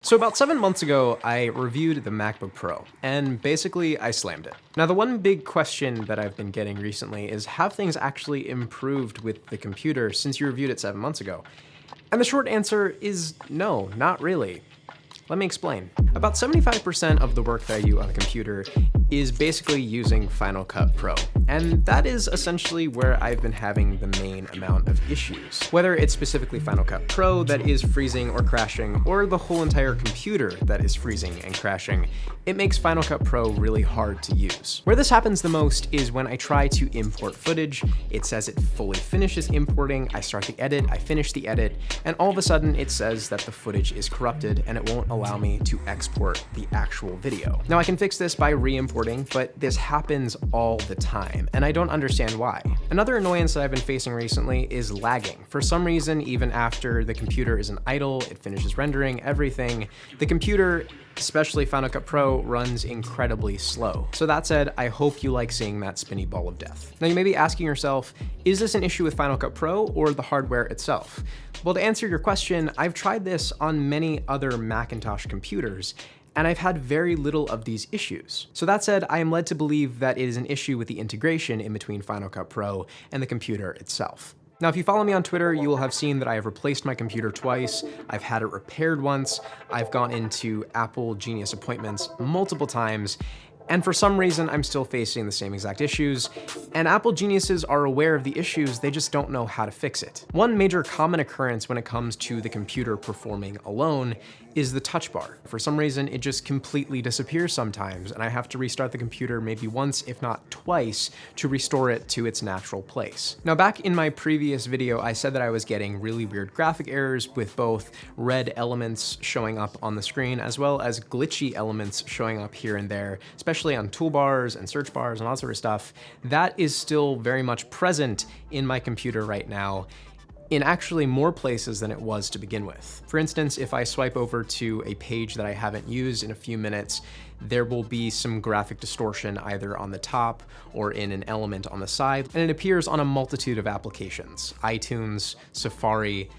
So about 7 months ago, I reviewed the MacBook Pro, and basically I slammed it. Now the one big question that I've been getting recently is, have things actually improved with the computer since you reviewed it 7 months ago? And the short answer is no, not really. Let me explain. About 75% of the work that I do on the computer is basically using Final Cut Pro. And that is essentially where I've been having the main amount of issues. Whether it's specifically Final Cut Pro that is freezing or crashing, or the whole entire computer that is freezing and crashing, it makes Final Cut Pro really hard to use. Where this happens the most is when I try to import footage. It says it fully finishes importing, I start the edit, I finish the edit, and all of a sudden it says that the footage is corrupted and it won't allow me to export the actual video. Now I can fix this by re-importing, but this happens all the time, and I don't understand why. Another annoyance that I've been facing recently is lagging. For some reason, even after the computer is in idle, it finishes rendering everything, the computer, especially Final Cut Pro, runs incredibly slow. So that said, I hope you like seeing that spinny ball of death. Now you may be asking yourself, is this an issue with Final Cut Pro or the hardware itself? Well, to answer your question, I've tried this on many other Macintosh computers, and I've had very little of these issues. So that said, I am led to believe that it is an issue with the integration in between Final Cut Pro and the computer itself. Now, if you follow me on Twitter, you will have seen that I have replaced my computer twice. I've had it repaired once. I've gone into Apple Genius appointments multiple times. And for some reason, I'm still facing the same exact issues. And Apple geniuses are aware of the issues, they just don't know how to fix it. One major common occurrence when it comes to the computer performing alone is the touch bar. For some reason, it just completely disappears sometimes, and I have to restart the computer maybe once, if not twice, to restore it to its natural place. Now, back in my previous video, I said that I was getting really weird graphic errors with both red elements showing up on the screen, as well as glitchy elements showing up here and there, especially on toolbars and search bars and all that sort of stuff. That is still very much present in my computer right now, in actually more places than it was to begin with. For instance, if I swipe over to a page that I haven't used in a few minutes, there will be some graphic distortion either on the top or in an element on the side, and it appears on a multitude of applications: iTunes, Safari,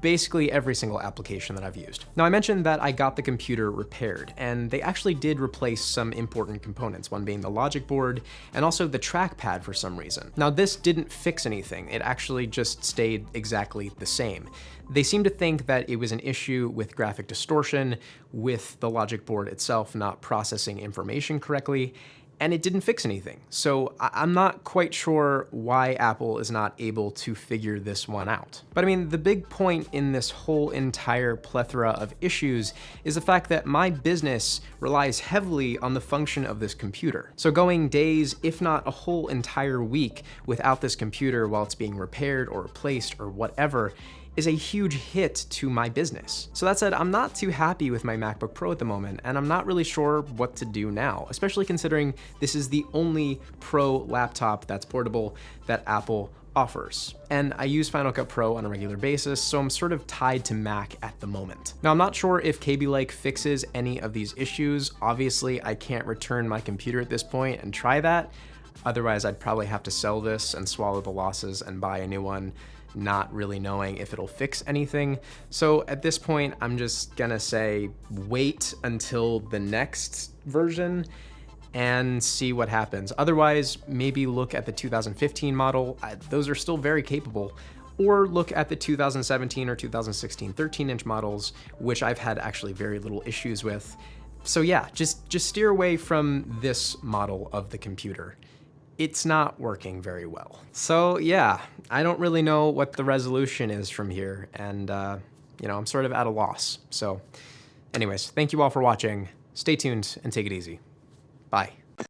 basically every single application that I've used. Now, I mentioned that I got the computer repaired, and they actually did replace some important components, one being the logic board and also the trackpad for some reason. Now, this didn't fix anything. It actually just stayed exactly the same. They seem to think that it was an issue with graphic distortion, with the logic board itself not processing information correctly, and it didn't fix anything. So I'm not quite sure why Apple is not able to figure this one out. But I mean, the big point in this whole entire plethora of issues is the fact that my business relies heavily on the function of this computer. So going days, if not a whole entire week without this computer while it's being repaired or replaced or whatever, is a huge hit to my business. So that said, I'm not too happy with my MacBook Pro at the moment, and I'm not really sure what to do now, especially considering this is the only Pro laptop that's portable that Apple offers. And I use Final Cut Pro on a regular basis, so I'm sort of tied to Mac at the moment. Now, I'm not sure if KB Lake fixes any of these issues. Obviously, I can't return my computer at this point and try that. Otherwise, I'd probably have to sell this and swallow the losses and buy a new one, not really knowing if it'll fix anything. So at this point, I'm just gonna say wait until the next version and see what happens. Otherwise, maybe look at the 2015 model. Those are still very capable. Or look at the 2017 or 2016 13-inch models, which I've had actually very little issues with. So yeah, just steer away from this model of the computer. It's not working very well. So yeah, I don't really know what the resolution is from here, and I'm sort of at a loss. So anyways, thank you all for watching. Stay tuned and take it easy. Bye.